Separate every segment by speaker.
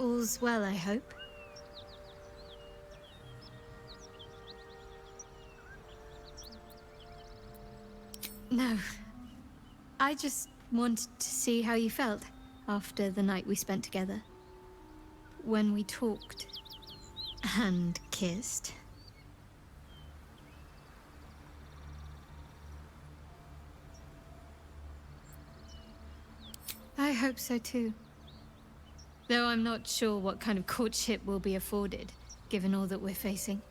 Speaker 1: All's well, I hope. No. I just wanted to see how you felt after the night we spent together. When we talked and kissed. I hope so too. Though I'm not sure what kind of courtship will be afforded, given all that we're facing.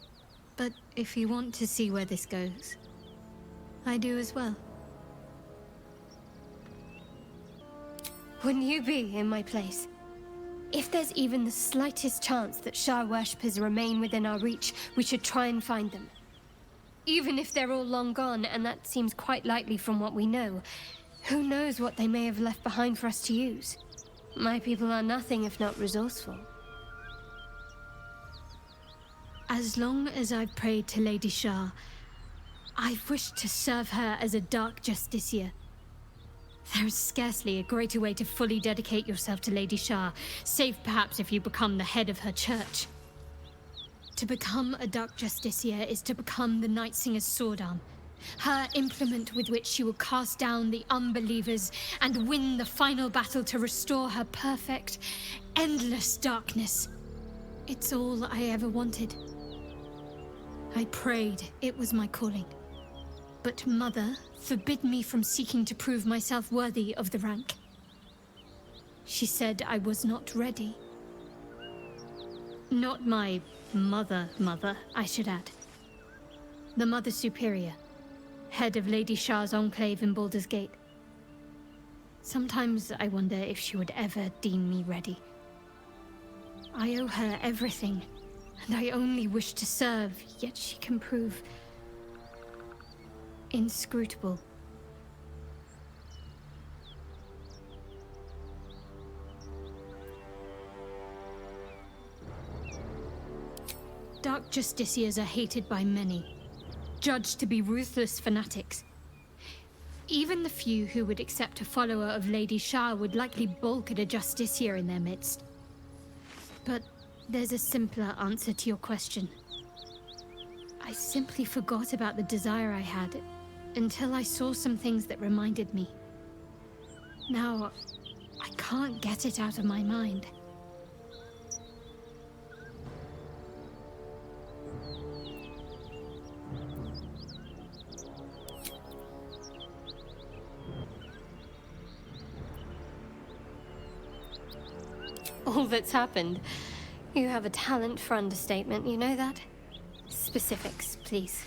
Speaker 1: But if you want to see where this goes, I do as well.
Speaker 2: Wouldn't you be in my place? If there's even the slightest chance that Shah worshippers remain within our reach, we should try and find them. Even if they're all long gone, and that seems quite likely from what we know, who knows what they may have left behind for us to use? My people are nothing if not resourceful.
Speaker 1: As long as I've prayed to Lady Shah, I've wished to serve her as a Dark Justiciar. There is scarcely a greater way to fully dedicate yourself to Lady Shah, save perhaps if you become the head of her church. To become a Dark Justiciar is to become the Night Singer's sword arm, her implement with which she will cast down the unbelievers and win the final battle to restore her perfect, endless darkness. It's all I ever wanted. I prayed it was my calling. But Mother forbid me from seeking to prove myself worthy of the rank. She said I was not ready. Not my mother, I should add. The Mother Superior, head of Lady Shah's enclave in Baldur's Gate. Sometimes I wonder if she would ever deem me ready. I owe her everything, and I only wish to serve, yet she can prove inscrutable. Dark Justiciars are hated by many, judged to be ruthless fanatics. Even the few who would accept a follower of Lady Shah would likely balk at a Justiciar in their midst. But there's a simpler answer to your question. I simply forgot about the desire I had until I saw some things that reminded me. Now, I can't get it out of my mind.
Speaker 2: All that's happened. You have a talent for understatement, you know that? Specifics, please.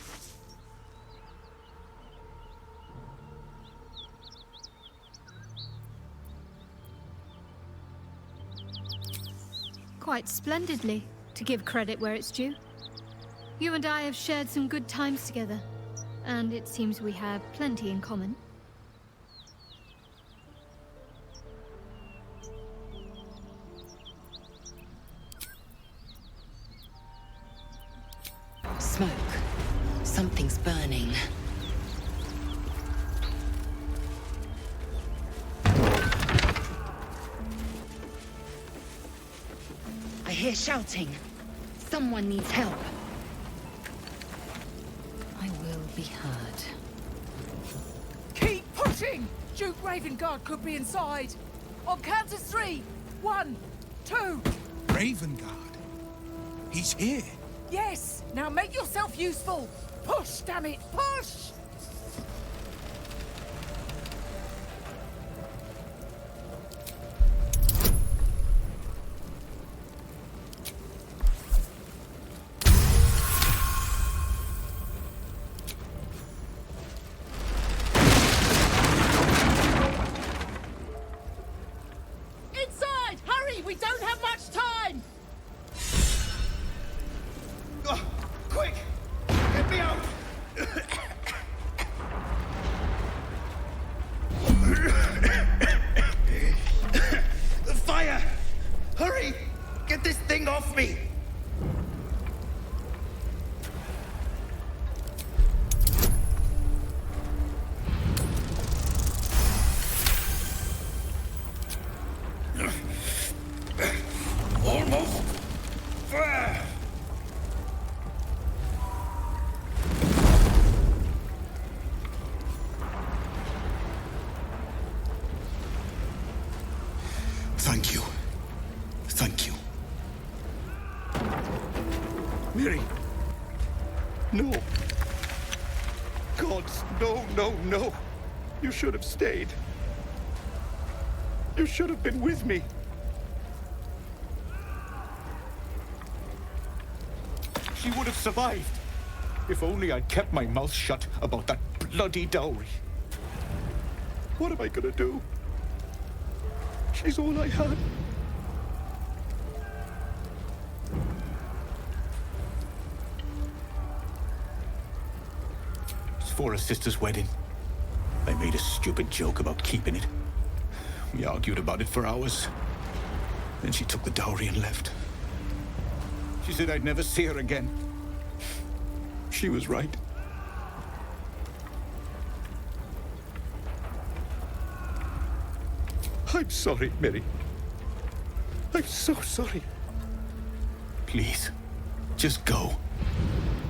Speaker 1: Quite splendidly, to give credit where it's due. You and I have shared some good times together, and it seems we have plenty in common.
Speaker 3: Smoke. Something's burning. I hear shouting. Someone needs help. I will be heard.
Speaker 4: Keep pushing! Duke Ravengard could be inside. On count of 3. 1, 2.
Speaker 5: Ravengard? He's here.
Speaker 4: Yes! Now make yourself useful! Push, damn it! Push! Inside! Hurry! We don't have much time!
Speaker 5: Quick! Get me out! Thank you. Thank you.
Speaker 6: Miri! No! Gods, no, no, no! You should have stayed. You should have been with me. She would have survived. If only I'd kept my mouth shut about that bloody dowry. What am I gonna do? She's all I had. It's for a sister's wedding. I made a stupid joke about keeping it. We argued about it for hours. Then she took the dowry and left. She said I'd never see her again. She was right. I'm sorry, Miri. I'm so sorry. Please, just go.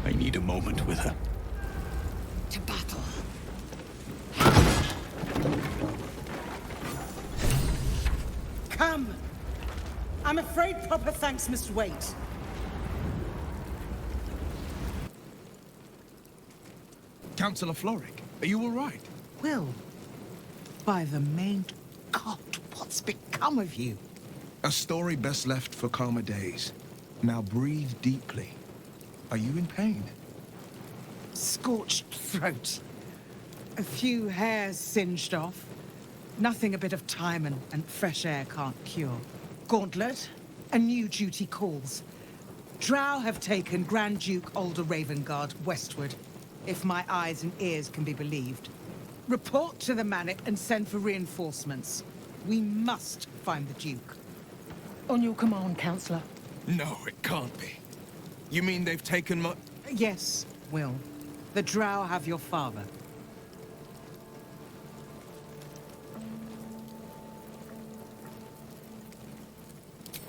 Speaker 6: I need a moment with her.
Speaker 3: To battle. Come. I'm afraid proper thanks must wait.
Speaker 5: Councillor Floric, are you all right?
Speaker 4: Will, by the main God, what's become of you?
Speaker 5: A story best left for calmer days. Now breathe deeply. Are you in pain?
Speaker 4: Scorched throat. A few hairs singed off. Nothing a bit of time and fresh air can't cure. Gauntlet, a new duty calls. Drow have taken Grand Duke Alder Ravengard westward, if my eyes and ears can be believed. Report to the Manic and send for reinforcements. We must find the Duke.
Speaker 7: On your command, Councillor.
Speaker 5: No, it can't be. You mean they've taken my...
Speaker 4: Yes, Will. The Drow have your father.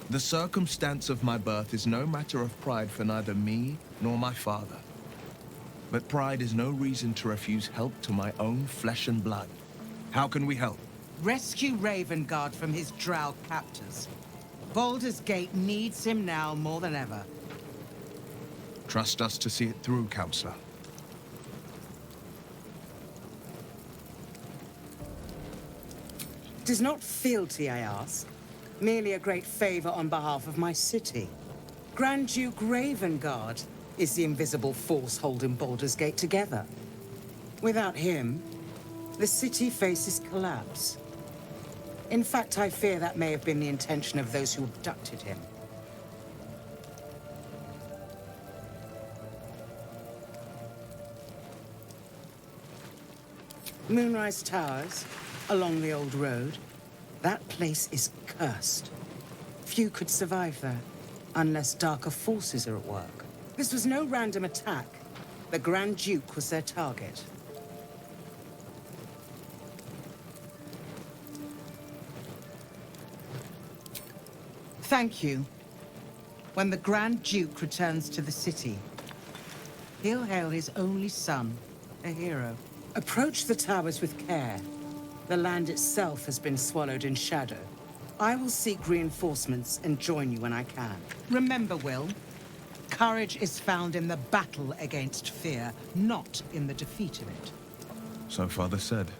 Speaker 5: The circumstance of my birth is no matter of pride for neither me nor my father. But pride is no reason to refuse help to my own flesh and blood. How can we help?
Speaker 4: Rescue Ravengard from his Drow captors. Baldur's Gate needs him now more than ever.
Speaker 5: Trust us to see it through, Councillor.
Speaker 3: It is not fealty I ask, merely a great favor on behalf of my city. Grand Duke Ravengard is the invisible force holding Baldur's Gate together. Without him, the city faces collapse. In fact, I fear that may have been the intention of those who abducted him. Moonrise Towers, along the old road. That place is cursed. Few could survive there, unless darker forces are at work. This was no random attack. The Grand Duke was their target.
Speaker 4: Thank you. When the Grand Duke returns to the city, he'll hail his only son, a hero.
Speaker 3: Approach the towers with care. The land itself has been swallowed in shadow. I will seek reinforcements and join you when I can.
Speaker 4: Remember, Will, courage is found in the battle against fear, not in the defeat of it.
Speaker 5: So Father said.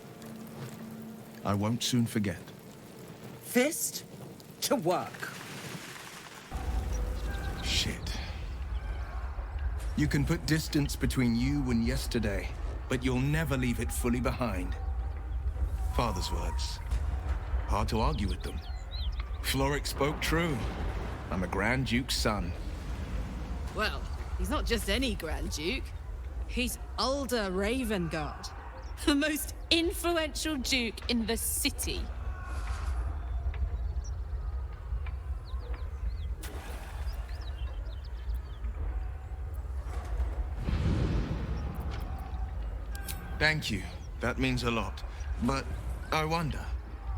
Speaker 5: I won't soon forget.
Speaker 3: Fist to work.
Speaker 5: Shit. You can put distance between you and yesterday, but you'll never leave it fully behind. Father's words. Hard to argue with them. Floric spoke true. I'm a Grand Duke's son.
Speaker 8: Well, he's not just any Grand Duke. He's Alder Ravengard, the most influential Duke in the city.
Speaker 5: Thank you. That means a lot. But I wonder,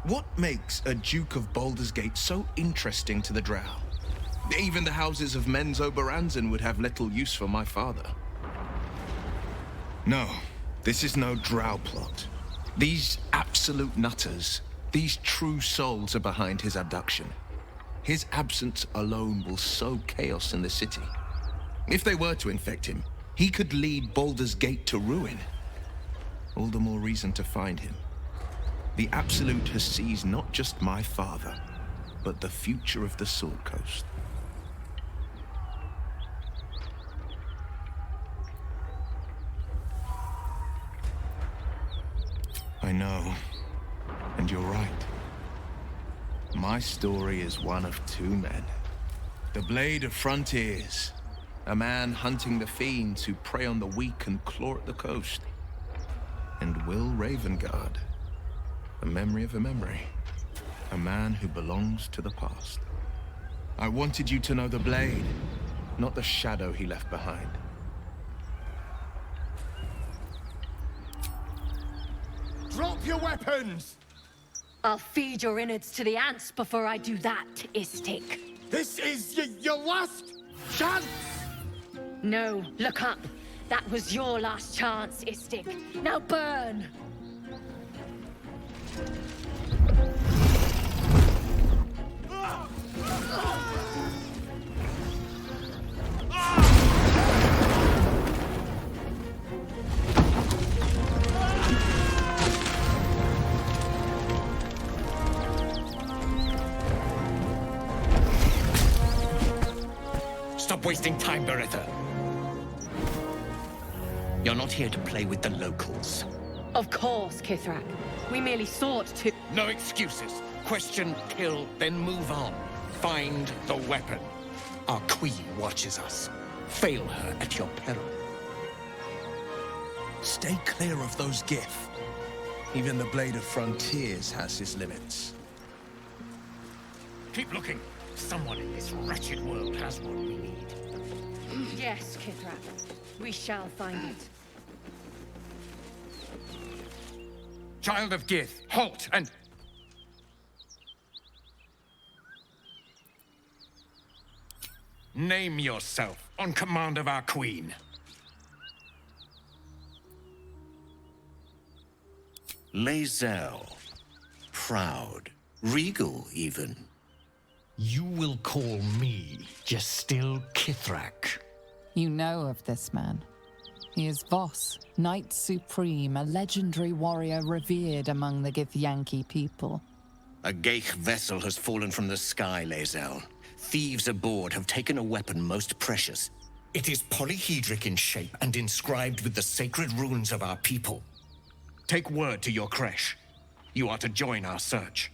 Speaker 5: what makes a Duke of Baldur's Gate so interesting to the Drow? Even the houses of Men's Oberanzen would have little use for my father. No, this is no Drow plot. These absolute nutters, These true souls are behind his abduction. His absence alone will sow chaos in the city. If they were to infect him, he could lead Baldur's Gate to ruin. All the more reason to find him. The Absolute has seized not just my father, but the future of the Sword Coast. I know, and you're right. My story is one of two men. The Blade of Frontiers, a man hunting the fiends who prey on the weak and claw at the coast. And Will Ravengard, a memory of a memory, a man who belongs to the past. I wanted you to know the Blade, not the shadow he left behind.
Speaker 6: Drop your weapons!
Speaker 9: I'll feed your innards to the ants before I do that, Istik.
Speaker 6: This is your last chance!
Speaker 9: No, look up. That was your last chance, Istik. Now burn!
Speaker 10: Stop wasting time, Beretta. You're not here to play with the locals.
Speaker 9: Of course, Kithrak. We merely sought to...
Speaker 10: No excuses. Question, kill, then move on. Find the weapon. Our queen watches us. Fail her at your peril.
Speaker 5: Stay clear of those Gith. Even the Blade of Frontiers has his limits.
Speaker 10: Keep looking. Someone in this wretched world has what we need.
Speaker 9: Yes, Kithrak. We shall find it.
Speaker 10: Child of Gith, halt and... Name yourself on command of our queen.
Speaker 11: Lae'zel. Proud. Regal, even.
Speaker 10: You will call me Gestil Kithrak.
Speaker 12: You know of this man. He is Voss, Knight Supreme, a legendary warrior revered among the Githyanki people.
Speaker 11: A Geich vessel has fallen from the sky, Lae'zel. Thieves aboard have taken a weapon most precious. It is polyhedric in shape and inscribed with the sacred runes of our people.
Speaker 10: Take word to your creche. You are to join our search.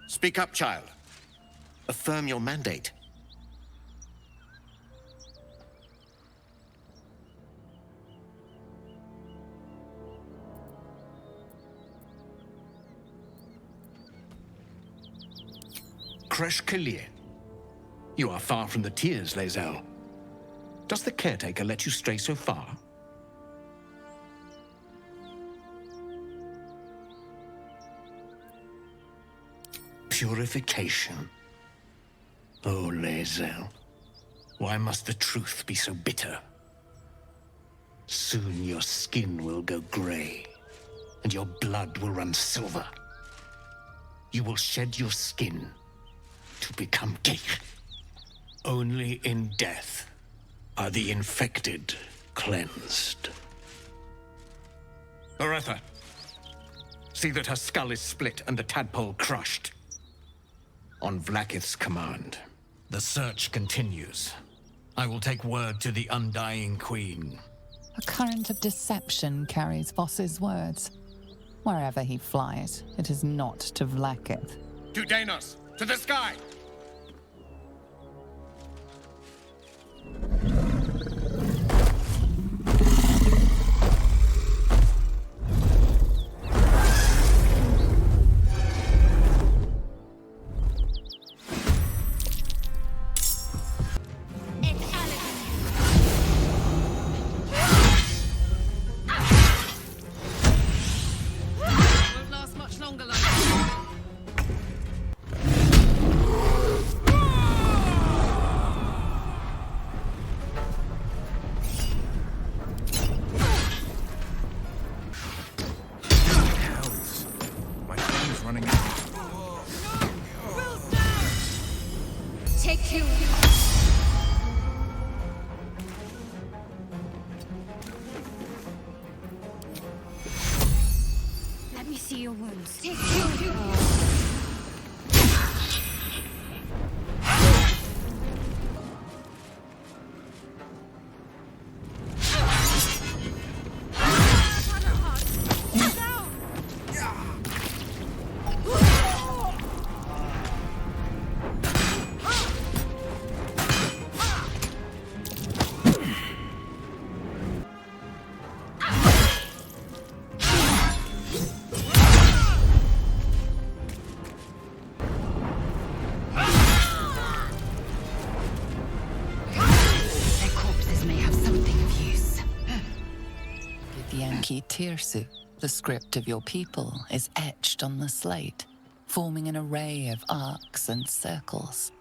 Speaker 11: Speak up, child. Affirm your mandate.
Speaker 10: Creche Kalir. You are far from the tears, Lae'zel. Does the caretaker let you stray so far? Purification. Oh, Lae'zel. Why must the truth be so bitter? Soon your skin will go gray, and your blood will run silver. You will shed your skin to become Geich. Only in death are the infected cleansed. Beretta, see that her skull is split and the tadpole crushed. On Vlaakith's command, the search continues. I will take word to the Undying Queen.
Speaker 12: A current of deception carries Voss's words. Wherever he flies, it is not to Vlaakith.
Speaker 10: To Danos! To the sky!
Speaker 8: Won't last much longer like that.
Speaker 5: My running out.
Speaker 2: Take two. Let me see your wounds. Take two.
Speaker 12: Tirsu, the script of your people, is etched on the slate, forming an array of arcs and circles.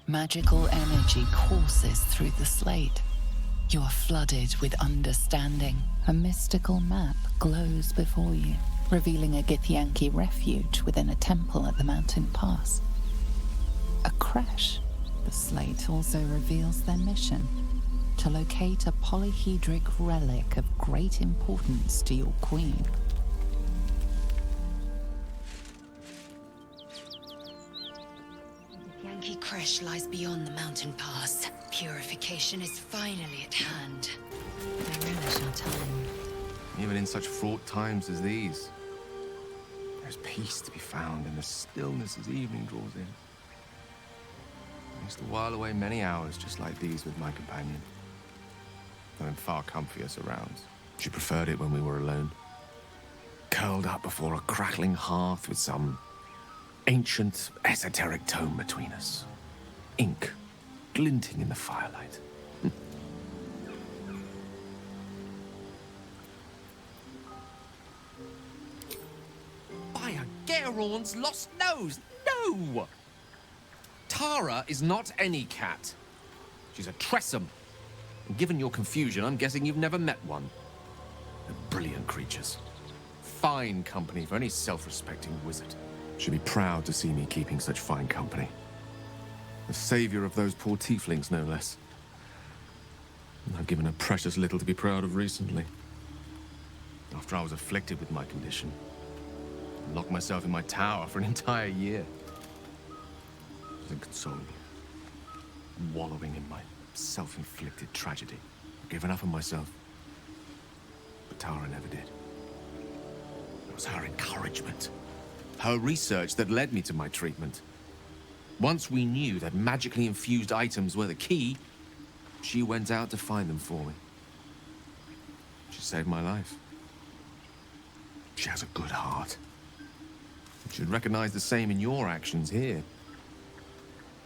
Speaker 12: Magical energy courses through the slate. You are flooded with understanding. A mystical map glows before you, revealing a Githyanki refuge within a temple at the mountain pass. A creche. The slate also reveals their mission: to locate a polyhedric relic of great importance to your queen.
Speaker 9: The Yankee creche lies beyond the mountain pass. Purification is finally at hand. I relish our time.
Speaker 13: Even in such fraught times as these, there's peace to be found in the stillness as evening draws in. I used to while away many hours just like these with my companion, though in far comfier surrounds. She preferred it when we were alone, curled up before a crackling hearth with some ancient, esoteric tome between us, ink glinting in the firelight.
Speaker 14: By a Garon's lost nose! No! Tara is not any cat. She's a Tressum. And given your confusion, I'm guessing you've never met one. They're brilliant creatures. Fine company for any self-respecting wizard.
Speaker 13: She'd be proud to see me keeping such fine company. The savior of those poor tieflings, no less. And I've given her precious little to be proud of recently. After I was afflicted with my condition, I locked myself in my tower for an entire year. Inconsolable, wallowing in my self-inflicted tragedy. I've given up on myself, but Tara never did. It was her encouragement, her research that led me to my treatment. Once we knew that magically infused items were the key, she went out to find them for me. She saved my life. She has a good heart. She'd recognize the same in your actions here.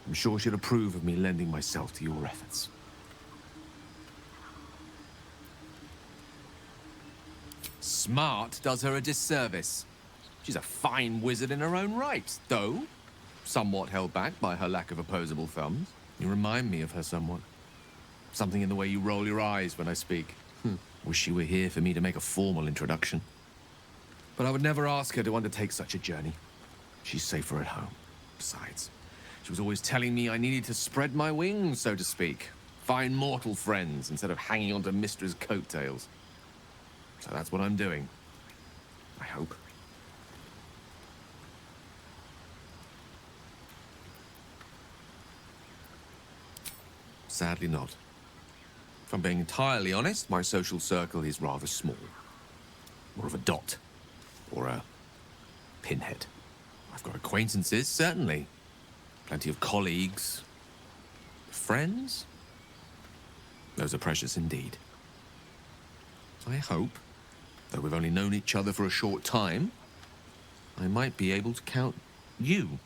Speaker 13: I'm sure she'd approve of me lending myself to your efforts.
Speaker 14: Smart does her a disservice. She's a fine wizard in her own right, though somewhat held back by her lack of opposable thumbs.
Speaker 13: You remind me of her somewhat. Something in the way you roll your eyes when I speak. Wish she were here for me to make a formal introduction. But I would never ask her to undertake such a journey. She's safer at home. Besides, she was always telling me I needed to spread my wings, so to speak. Find mortal friends instead of hanging onto Mistra's coattails. So that's what I'm doing. I hope. Sadly not. If I'm being entirely honest, my social circle is rather small. More of a dot. Or a pinhead. I've got acquaintances, certainly. Plenty of colleagues. Friends? Those are precious indeed. I hope, though we've only known each other for a short time, I might be able to count you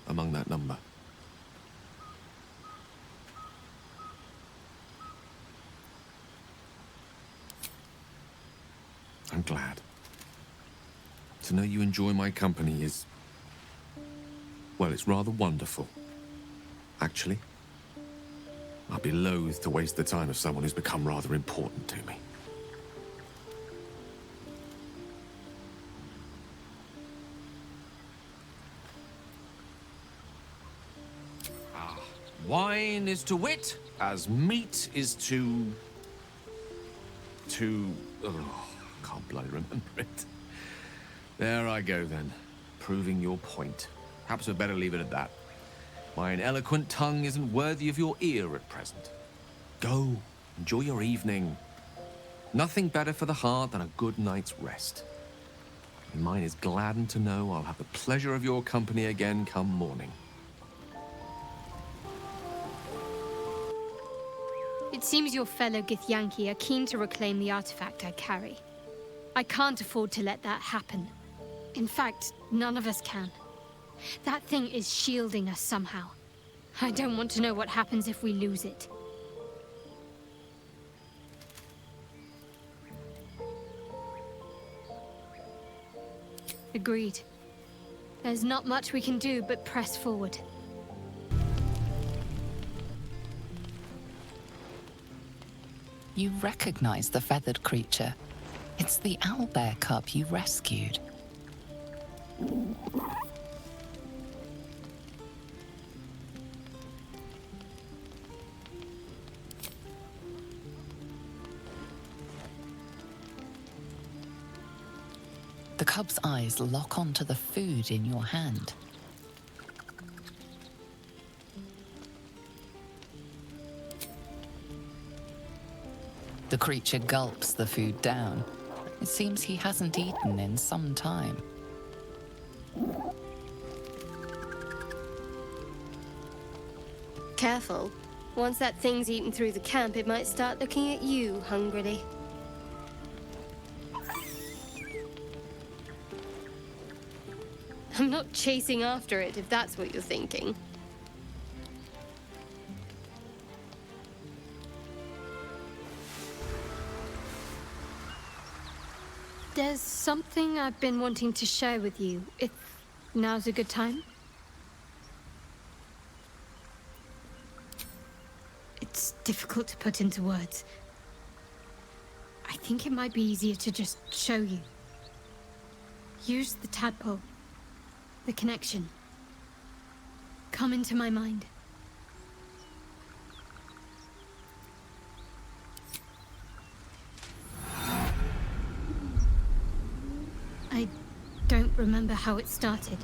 Speaker 13: among that number. I'm glad. To know you enjoy my company is... well, it's rather wonderful, actually. I'd be loath to waste the time of someone who's become rather important to me.
Speaker 14: Wine is to wit, as meat is to... Oh, can't bloody remember it. There I go then, proving your point. Perhaps we'd better leave it at that. My ineloquent tongue isn't worthy of your ear at present. Go, enjoy your evening. Nothing better for the heart than a good night's rest. And mine is gladdened to know I'll have the pleasure of your company again come morning.
Speaker 2: It seems your fellow Githyanki are keen to reclaim the artifact I carry. I can't afford to let that happen. In fact, none of us can. That thing is shielding us somehow. I don't want to know what happens if we lose it. Agreed. There's not much we can do but press forward.
Speaker 12: You recognize the feathered creature. It's the owlbear cub you rescued. The cub's eyes lock onto the food in your hand. The creature gulps the food down. It seems he hasn't eaten in some time.
Speaker 2: Careful. Once that thing's eaten through the camp, it might start looking at you hungrily. I'm not chasing after it, if that's what you're thinking. There's something I've been wanting to share with you, if now's a good time. It's difficult to put into words. I think it might be easier to just show you. Use the tadpole, the connection. Come into my mind. I don't remember how it started,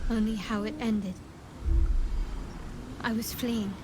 Speaker 2: only how it ended. I was fleeing.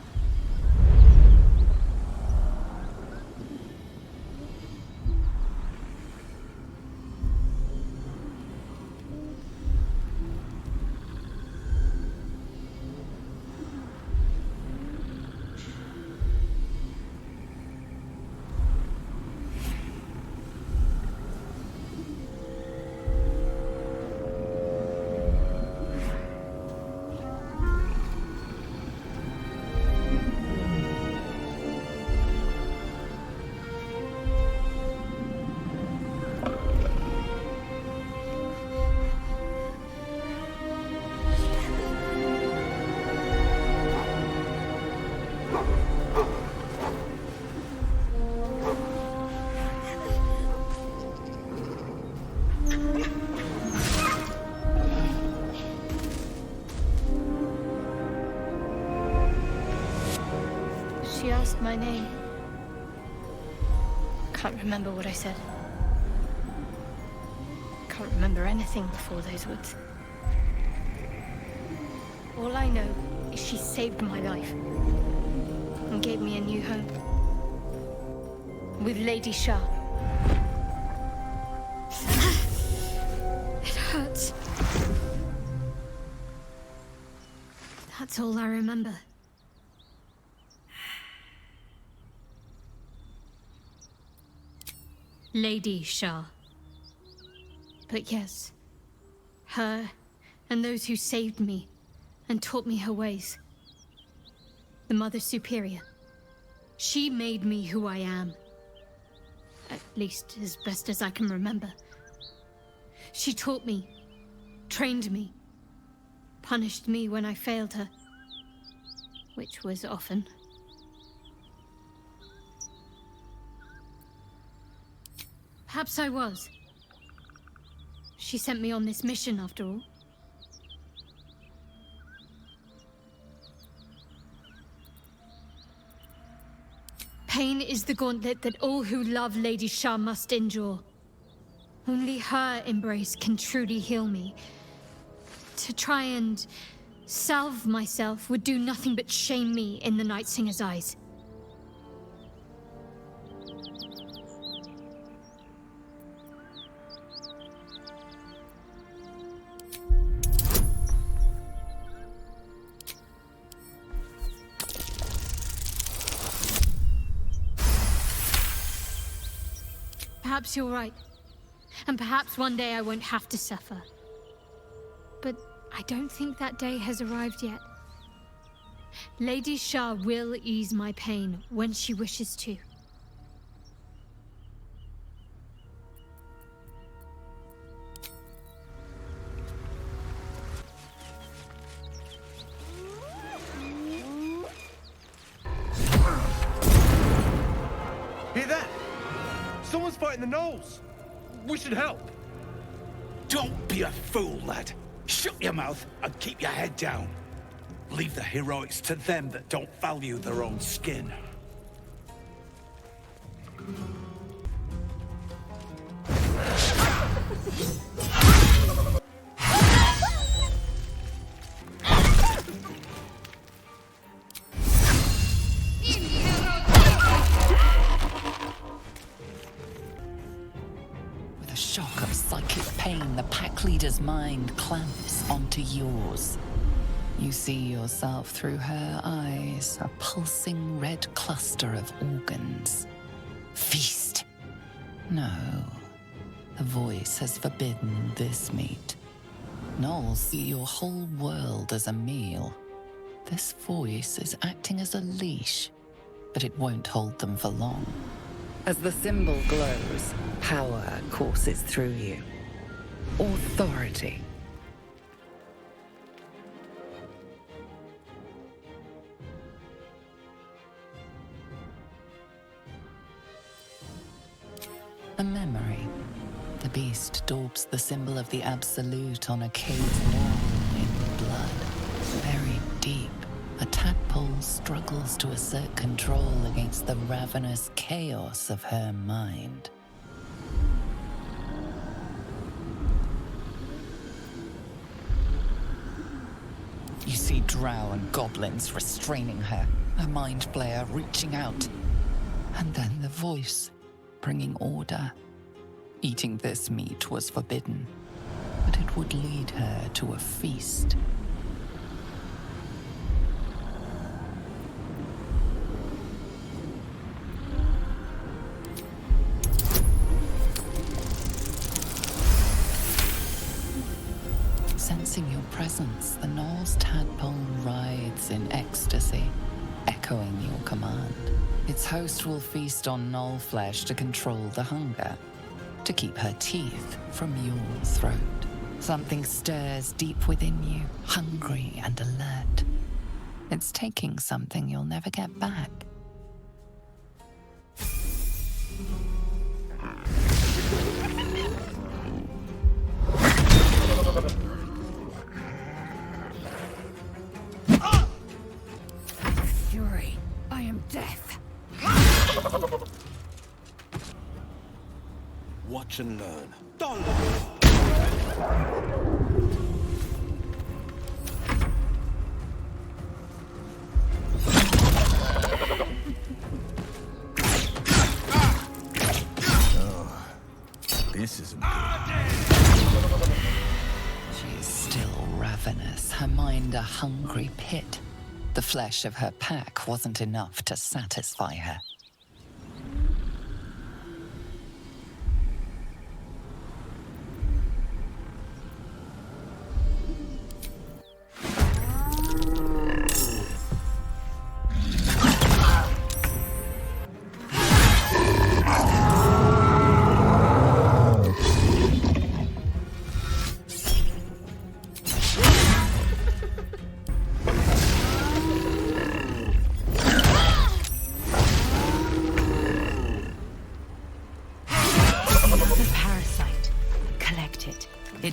Speaker 2: She asked my name. Can't remember what I said. Can't remember anything before those words. All I know is she saved my life and gave me a new home. With Lady Shah. It hurts. That's all I remember.
Speaker 1: Lady Shah.
Speaker 2: But yes, her and those who saved me and taught me her ways. The Mother Superior. She made me who I am. At least as best as I can remember. She taught me, trained me, punished me when I failed her. Which was often.
Speaker 1: Perhaps I was. She sent me on this mission, after all. Pain is the gauntlet that all who love Lady Shah must endure. Only her embrace can truly heal me. To try and salve myself would do nothing but shame me in the Night Singer's eyes. Perhaps you're right. And perhaps one day I won't have to suffer. But I don't think that day has arrived yet. Lady Shah will ease my pain when she wishes to.
Speaker 15: Hear that? Someone's fighting the gnolls. We should help.
Speaker 16: Don't be a fool, lad. Shut your mouth and keep your head down. Leave the heroics to them that don't value their own skin.
Speaker 12: With a shock of psychic pain, the pack leader's mind clamps onto yours. You see yourself through her eyes, a pulsing red cluster of organs. Feast! No, the voice has forbidden this meat. Gnolls see your whole world as a meal. This voice is acting as a leash, but it won't hold them for long.
Speaker 17: As the symbol glows, power courses through you. Authority.
Speaker 12: A memory. The beast daubs the symbol of the Absolute on a cave wall in blood. Buried deep, a tadpole struggles to assert control against the ravenous chaos of her mind. You see drow and goblins restraining her, a mind flayer reaching out. And then the voice, bringing order. Eating this meat was forbidden, but it would lead her to a feast. Sensing your presence, the Gnoll's tadpole writhes in ecstasy, echoing your command. Its host will feast on Gnoll flesh to control the hunger, to keep her teeth from your throat. Something stirs deep within you, hungry and alert. It's taking something you'll never get back.
Speaker 17: Fury, I am death.
Speaker 16: Watch and learn.
Speaker 5: Oh, this isn't good.
Speaker 12: She is still ravenous, her mind a hungry pit. The flesh of her pack wasn't enough to satisfy her.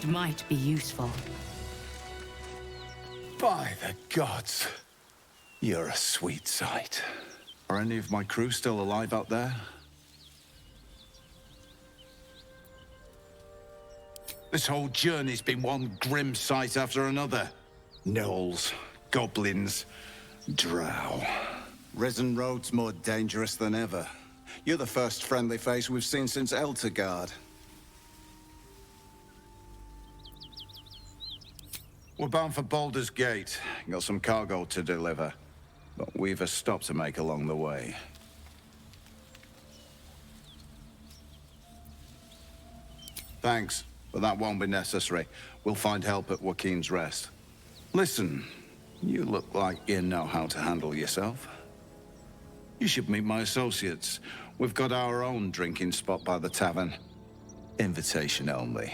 Speaker 9: might be useful.
Speaker 16: By the gods, you're a sweet sight. Are any of my crew still alive out there? This whole journey's been one grim sight after another. Gnolls, goblins, drow.
Speaker 18: Risen Road's more dangerous than ever. You're the first friendly face we've seen since Eltergard.
Speaker 16: We're bound for Baldur's Gate. Got some cargo to deliver. But we've a stop to make along the way. Thanks, but that won't be necessary. We'll find help at Joaquin's Rest. Listen, you look like you know how to handle yourself. You should meet my associates. We've got our own drinking spot by the tavern. Invitation only.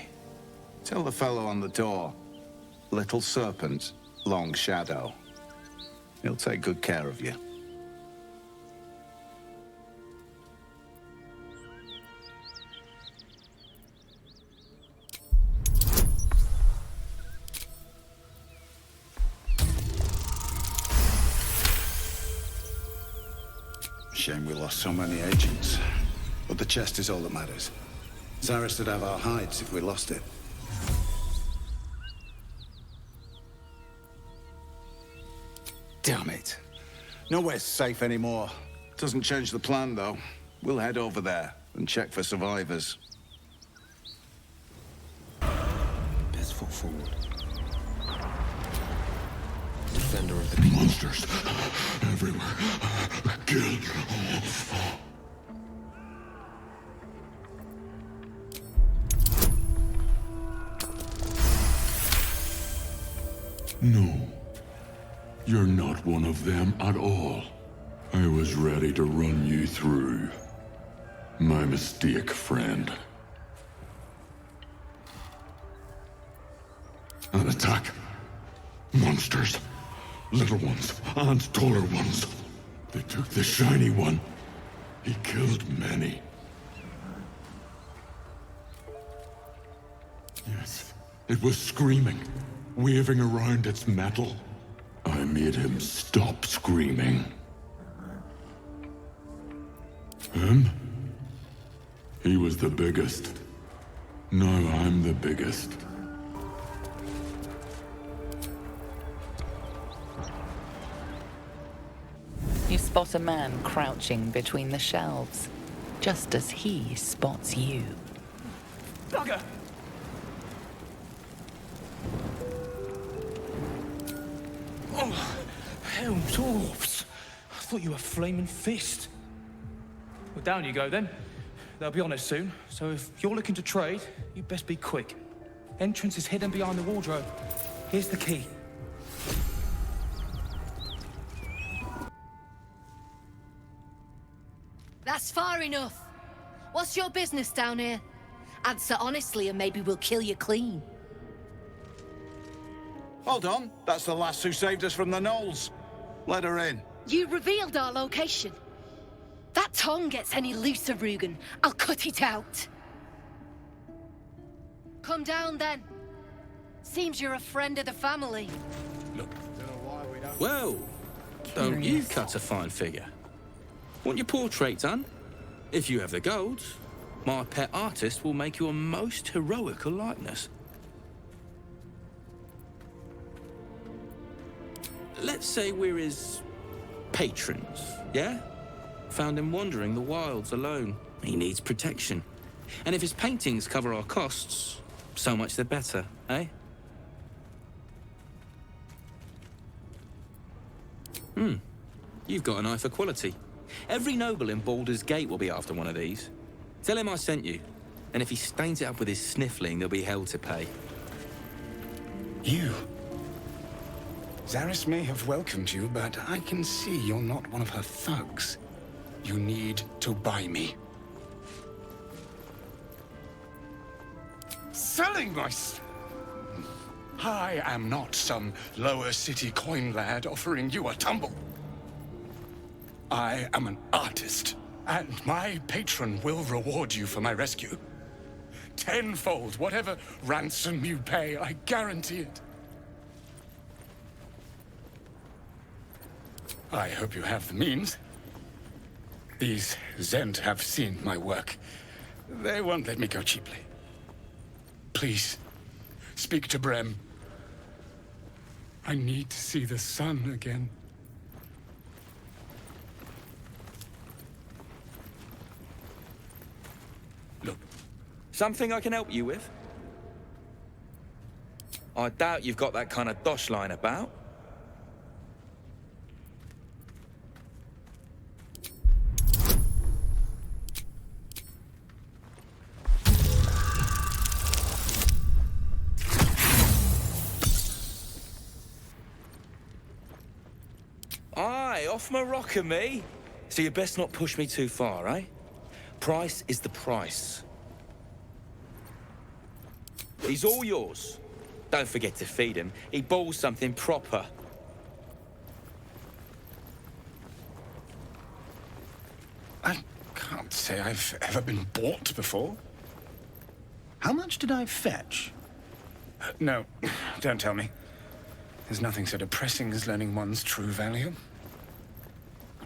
Speaker 16: Tell the fellow on the door. Little Serpent, Long Shadow. He'll take good care of you.
Speaker 18: Shame we lost so many agents. But the chest is all that matters. Zaris would have our hides if we lost it. Damn it. Nowhere's safe anymore.
Speaker 16: Doesn't change the plan, though. We'll head over there and check for survivors.
Speaker 13: Best foot forward. Defender of the people.
Speaker 19: Monsters everywhere. Kill. No. You're not one of them at all. I was ready to run you through. My mistake, friend. An attack. Monsters. Little ones and taller ones. They took the shiny one. He killed many. Yes, it was screaming, waving around its metal. I made him stop screaming. Him? He was the biggest. Now I'm the biggest.
Speaker 12: You spot a man crouching between the shelves, just as he spots you.
Speaker 15: Bugger! Oh, hell, dwarves. I thought you were Flaming Fist. Well, down you go then. They'll be on us soon, so if you're looking to trade, you best be quick. Entrance is hidden behind the wardrobe. Here's the key.
Speaker 20: That's far enough. What's your business down here? Answer honestly and maybe we'll kill you clean.
Speaker 16: Hold on. That's the lass who saved us from the Gnolls. Let her in.
Speaker 20: You revealed our location. That tongue gets any looser, Rugen, I'll cut it out. Come down then. Seems you're a friend of the family.
Speaker 6: Look. Well, don't you cut a fine figure? Want your portrait done? If you have the gold, my pet artist will make you a most heroical likeness. Let's say we're his patrons, yeah? Found him wandering the wilds alone. He needs protection. And if his paintings cover our costs, so much the better, eh? You've got an eye for quality. Every noble in Baldur's Gate will be after one of these. Tell him I sent you. And if he stains it up with his sniffling, there'll be hell to pay.
Speaker 18: You? Zaris may have welcomed you, but I can see you're not one of her thugs. You need to buy me. Selling my... I am not some lower city coin lad offering you a tumble. I am an artist, and my patron will reward you for my rescue.
Speaker 19: tenfold. Whatever ransom you pay, I guarantee it. I hope you have the means. These Zend have seen my work. They won't let me go cheaply. Please, speak to Brem. I need to see the sun again.
Speaker 15: Look, something I can help you with? I doubt you've got that kind of dosh lying about. Aye, off my rocker, me. So you best not push me too far, eh? Price is the price. He's all yours. Don't forget to feed him. He balls something proper.
Speaker 19: I can't say I've ever been bought before. How much did I fetch? No, don't tell me. There's nothing so depressing as learning one's true value.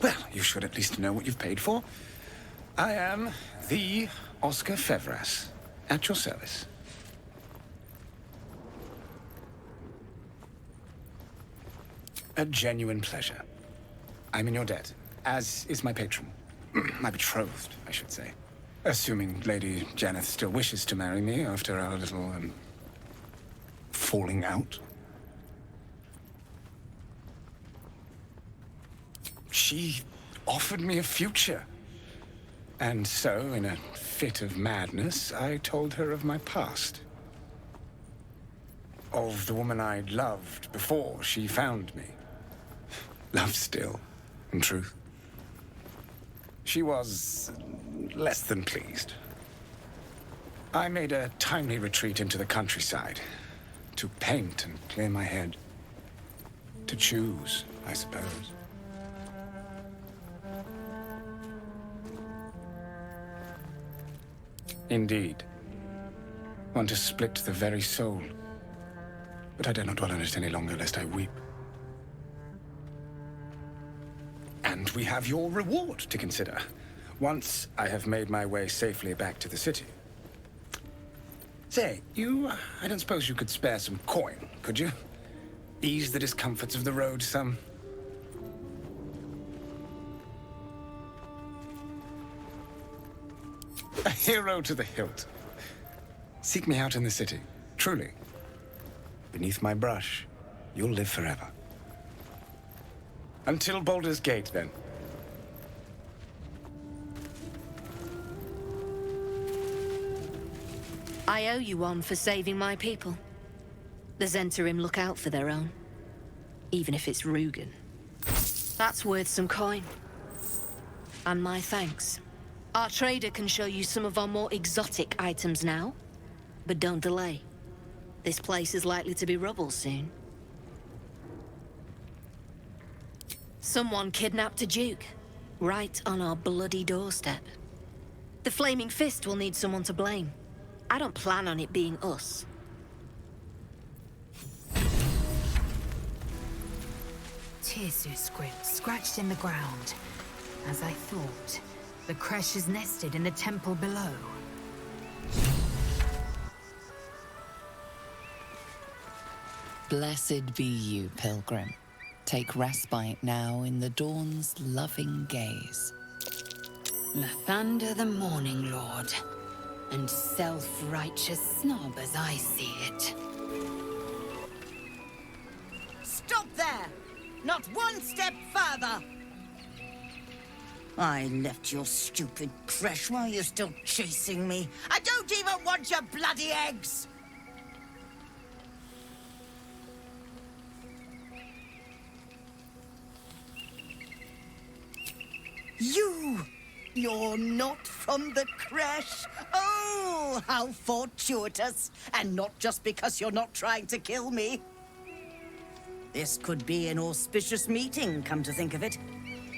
Speaker 19: Well, you should at least know what you've paid for. I am the Oscar Fevras, at your service. A genuine pleasure. I'm in your debt, as is my patron. My betrothed, I should say. Assuming Lady Janeth still wishes to marry me after our little, falling out. She offered me a future. And so, in a fit of madness, I told her of my past. Of the woman I'd loved before she found me. Love still, in truth. She was less than pleased. I made a timely retreat into the countryside. To paint and clear my head. To choose, I suppose. Indeed. One to split the very soul. But I dare not dwell on it any longer, lest I weep. And we have your reward to consider. Once I have made my way safely back to the city. Say, I don't suppose you could spare some coin, could you? Ease the discomforts of the road some. A hero to the hilt. Seek me out in the city, truly. Beneath my brush, you'll live forever. Until Baldur's Gate, then.
Speaker 20: I owe you one for saving my people. The Zentarim look out for their own. Even if it's Rugen. That's worth some coin. And my thanks. Our trader can show you some of our more exotic items now. But don't delay. This place is likely to be rubble soon. Someone kidnapped a duke. Right on our bloody doorstep. The Flaming Fist will need someone to blame. I don't plan on it being us.
Speaker 9: Tirsu script scratched in the ground. As I thought, the Kresh is nested in the temple below.
Speaker 12: Blessed be you, pilgrim. Take respite now in the dawn's loving gaze.
Speaker 9: Lathander the Morning Lord, and self-righteous snob as I see it.
Speaker 21: Stop there! Not one step further! I left your stupid Kresh while you're still chasing me. I don't even want your bloody eggs! You're not from the Kresh? Oh, how fortuitous! And not just because you're not trying to kill me. This could be an auspicious meeting, come to think of it.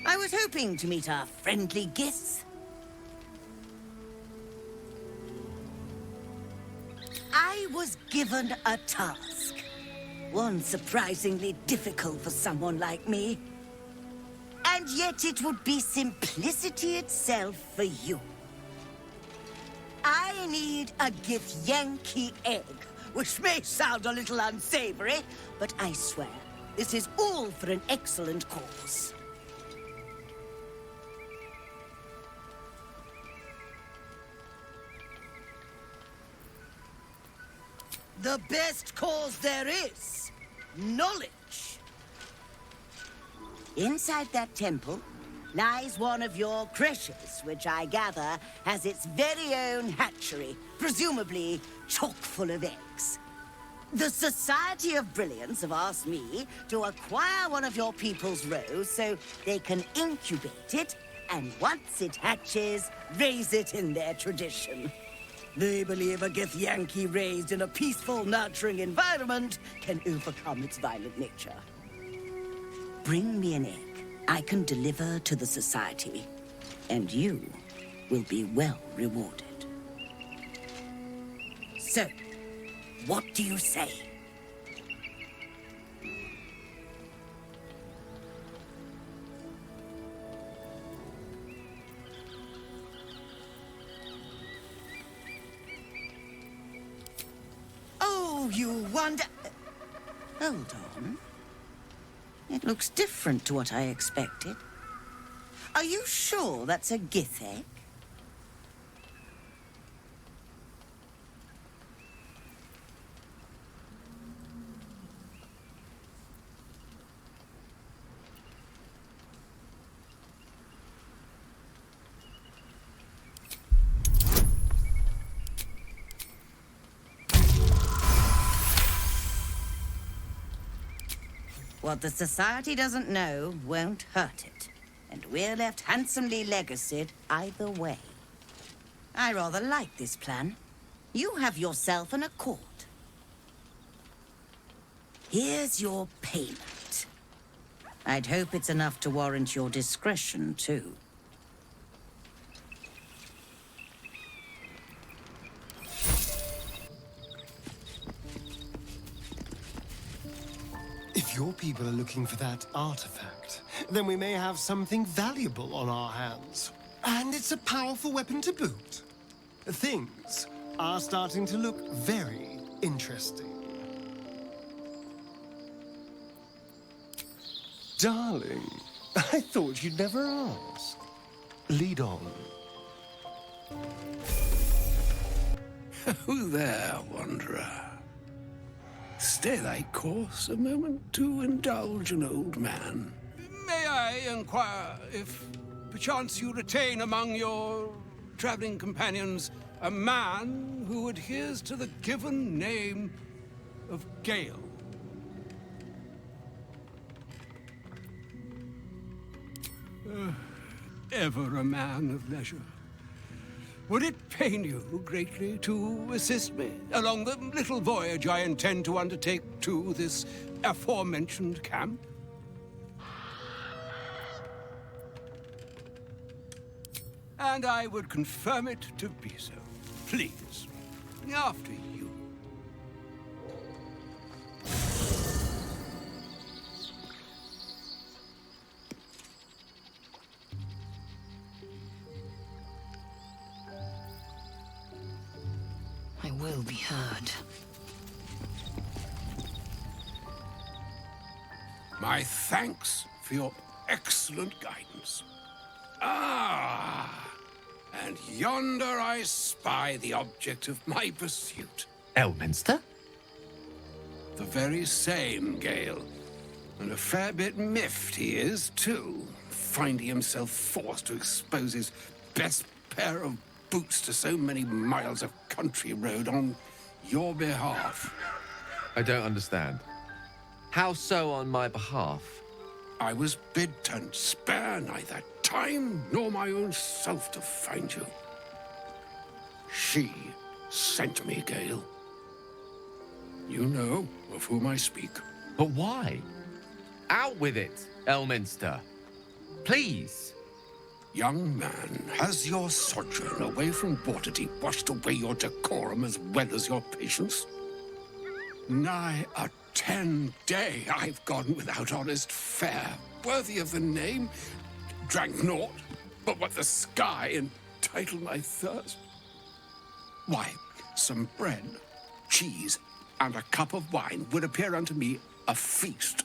Speaker 21: I was hoping to meet our friendly guests. was given a task. One surprisingly difficult for someone like me. And yet it would be simplicity itself for you. I need a Githyanki egg, which may sound a little unsavory, but I swear, this is all for an excellent cause. The best cause there is. Knowledge. Inside that temple lies one of your creches, which I gather has its very own hatchery, presumably chock full of eggs. The Society of Brilliance have asked me to acquire one of your people's rows so they can incubate it, and once it hatches, raise it in their tradition. They believe a Githyanki raised in a peaceful, nurturing environment can overcome its violent nature. Bring me an egg I can deliver to the Society, and you will be well rewarded. So, what do you say? Oh, you wonder... Hold on. It looks different to what I expected. Are you sure that's a Gith egg? What the Society doesn't know won't hurt it. And we're left handsomely legacied either way. I rather like this plan. You have yourself an accord. Here's your payment. I'd hope it's enough to warrant your discretion, too.
Speaker 7: If your people are looking for that artifact, then we may have something valuable on our hands. And it's a powerful weapon to boot. Things are starting to look very interesting. Darling, I thought you'd never ask. Lead on.
Speaker 10: Who there, wanderer? Stay thy course a moment to indulge an old man.
Speaker 22: May I inquire if perchance you retain among your traveling companions a man who adheres to the given name of Gale? Ever a man of leisure. Would it pain you greatly to assist me along the little voyage I intend to undertake to this aforementioned camp? And I would confirm it to be so. Please, after you.
Speaker 9: I will be heard.
Speaker 22: My thanks for your excellent guidance. Ah, and yonder I spy the object of my pursuit.
Speaker 14: Elminster?
Speaker 22: The very same, Gale. And a fair bit miffed he is, too, finding himself forced to expose his best pair of boots to so many miles of country road on your behalf.
Speaker 14: I don't understand. How so on my behalf?
Speaker 22: I was bid to spare neither time nor my own self to find you. She sent me, Gale. You know of whom I speak.
Speaker 14: But why? Out with it, Elminster. Please.
Speaker 22: Young man, has your sojourn away from Waterdeep washed away your decorum as well as your patience? Nigh a 10-day I've gone without honest fare, worthy of the name. Drank naught but what the sky entitled my thirst. Why, some bread, cheese, and a cup of wine would appear unto me a feast.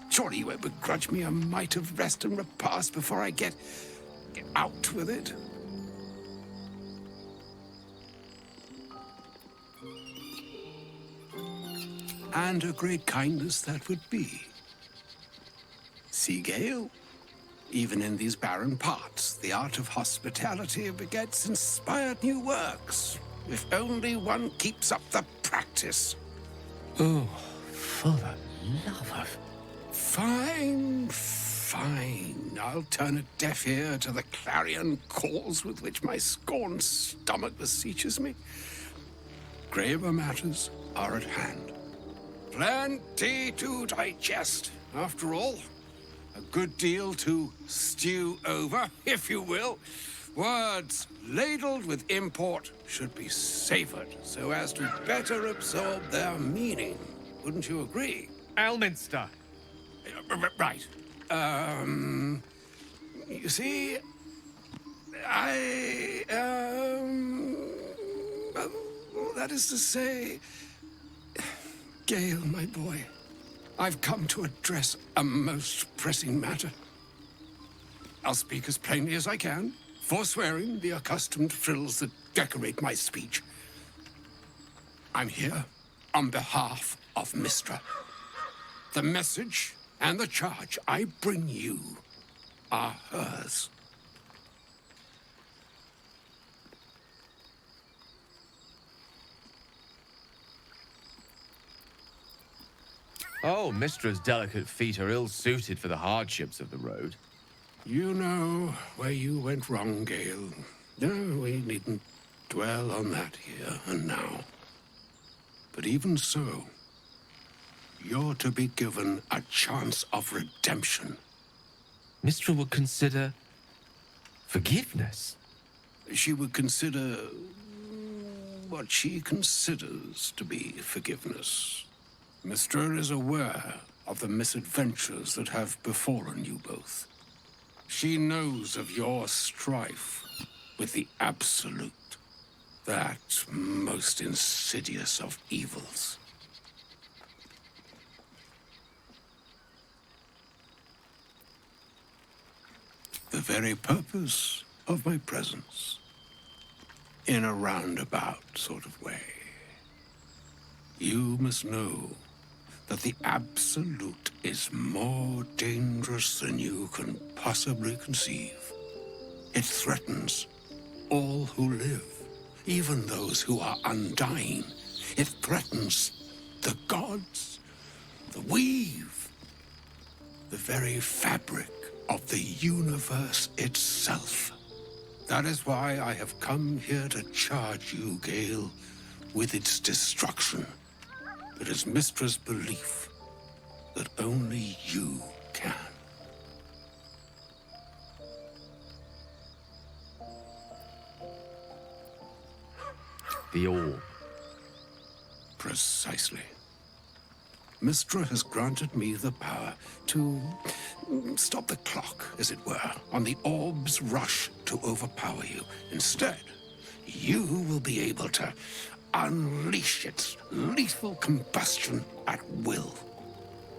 Speaker 22: Surely you won't begrudge me a mite of rest and repast before I get out with it. And a great kindness that would be. See, Gale, even in these barren parts, the art of hospitality begets inspired new works, if only one keeps up the practice.
Speaker 6: Oh, for the love of...
Speaker 22: Fine, fine. I'll turn a deaf ear to the clarion calls with which my scorned stomach beseeches me. Graver matters are at hand. Plenty to digest, after all. A good deal to stew over, if you will. Words ladled with import should be savored so as to better absorb their meaning. Wouldn't you agree?
Speaker 14: Elminster.
Speaker 22: Right. You see, that is to say, Gale, my boy, I've come to address a most pressing matter. I'll speak as plainly as I can, forswearing the accustomed frills that decorate my speech. I'm here on behalf of Mystra. The message and the charge I bring you are hers.
Speaker 14: Oh, Mistra's delicate feet are ill-suited for the hardships of the road.
Speaker 22: You know where you went wrong, Gale. No, we needn't dwell on that here and now. But even so, you're to be given a chance of redemption.
Speaker 14: Mistra would consider forgiveness.
Speaker 22: She would consider what she considers to be forgiveness. Mistra is aware of the misadventures that have befallen you both. She knows of your strife with the Absolute, that most insidious of evils. The very purpose of my presence, in a roundabout sort of way. You must know that the Absolute is more dangerous than you can possibly conceive. It threatens all who live, even those who are undying. It threatens the gods, the weave, the very fabric of the universe itself. That is why I have come here to charge you, Gale, with its destruction. It is Mistra's belief that only you can.
Speaker 14: The orb.
Speaker 22: Precisely. Mistra has granted me the power to stop the clock, as it were, on the orb's rush to overpower you. Instead, you will be able to unleash its lethal combustion at will.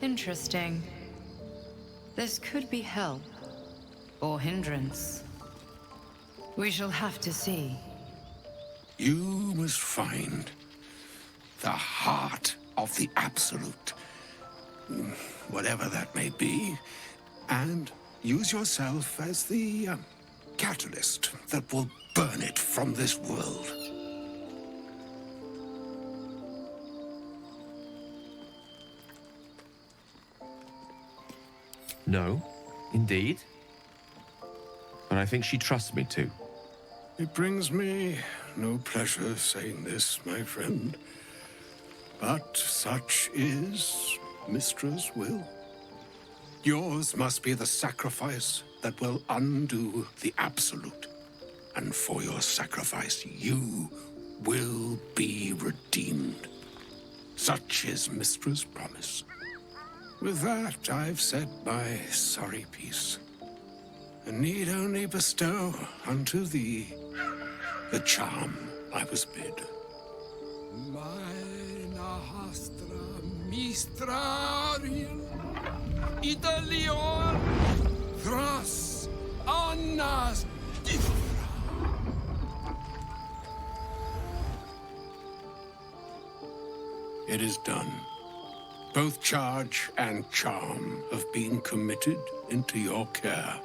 Speaker 17: Interesting. This could be help or hindrance. We shall have to see.
Speaker 22: You must find the heart of the Absolute, whatever that may be, and use yourself as the catalyst that will burn it from this world.
Speaker 14: No, indeed. But I think she trusts me too.
Speaker 22: It brings me no pleasure saying this, my friend. But such is Mistra's will. Yours must be the sacrifice that will undo the Absolute. And for your sacrifice, you will be redeemed. Such is Mistra's promise. With that, I've said my sorry piece, and need only bestow unto thee the charm I was bid. Mina hastra mistrariel Idalior Thras Annas It is done. Both charge and charm have been committed into your care.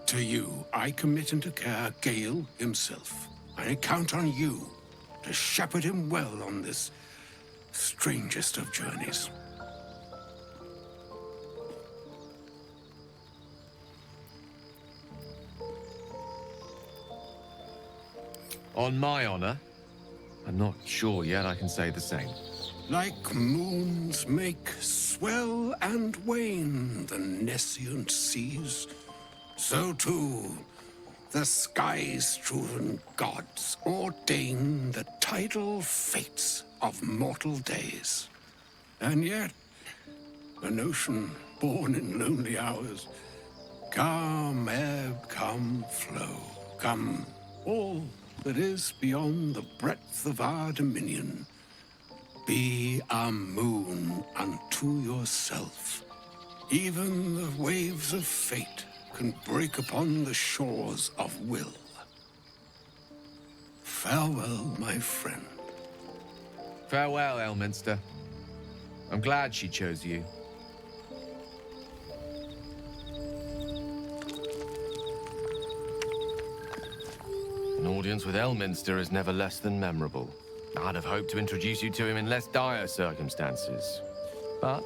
Speaker 22: To you, I commit into care Gale himself. I count on you to shepherd him well on this strangest of journeys.
Speaker 14: On my honor, I'm not sure yet I can say the same.
Speaker 22: Like moons make swell and wane the nescient seas, so too the sky-strewn gods ordain the tidal fates of mortal days. And yet, an ocean born in lonely hours, come ebb, come flow, come all that is beyond the breadth of our dominion. Be a moon unto yourself. Even the waves of fate can break upon the shores of will. Farewell, my friend.
Speaker 14: Farewell, Elminster. I'm glad she chose you. An audience with Elminster is never less than memorable. I'd have hoped to introduce you to him in less dire circumstances. But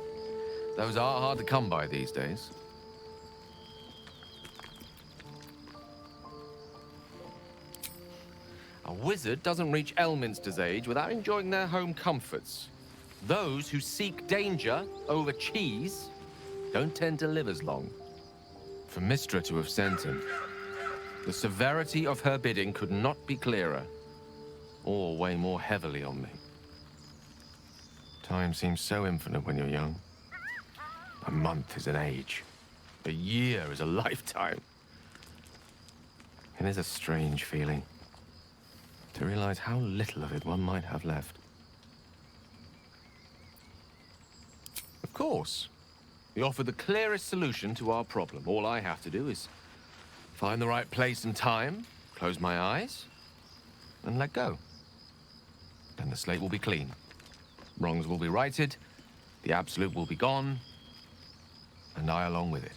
Speaker 14: those are hard to come by these days. A wizard doesn't reach Elminster's age without enjoying their home comforts. Those who seek danger over cheese don't tend to live as long. For Mystra to have sent him, the severity of her bidding could not be clearer, or weigh more heavily on me. Time seems so infinite when you're young. A month is an age. A year is a lifetime. It is a strange feeling to realize how little of it one might have left. Of course, we offer the clearest solution to our problem. All I have to do is find the right place and time, close my eyes, and let go. Then the slate will be clean. Wrongs will be righted, the absolute will be gone, and I along with it.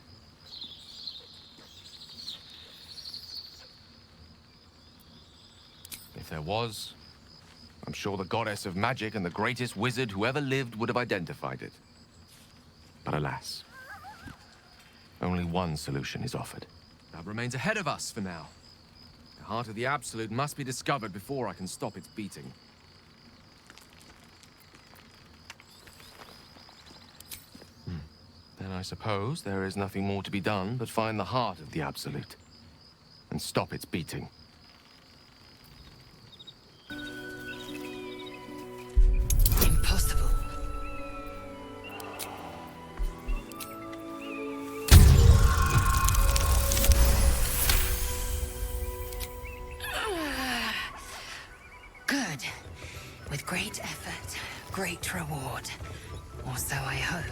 Speaker 14: If there was, I'm sure the goddess of magic and the greatest wizard who ever lived would have identified it. But alas, only one solution is offered. That remains ahead of us for now. The heart of the absolute must be discovered before I can stop its beating. Then I suppose there is nothing more to be done but find the heart of the absolute and stop its beating.
Speaker 9: Impossible. Good. With great effort, great reward. Or so I hope.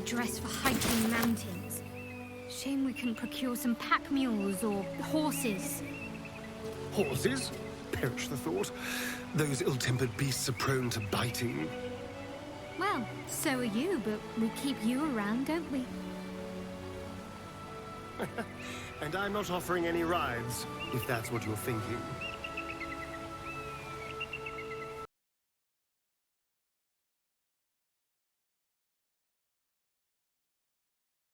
Speaker 1: Dress for hiking mountains. Shame we couldn't procure some pack mules or horses.
Speaker 7: Horses? Perish the thought. Those ill-tempered beasts are prone to biting.
Speaker 1: Well, so are you, but we keep you around, don't we?
Speaker 7: And I'm not offering any rides, if that's what you're thinking.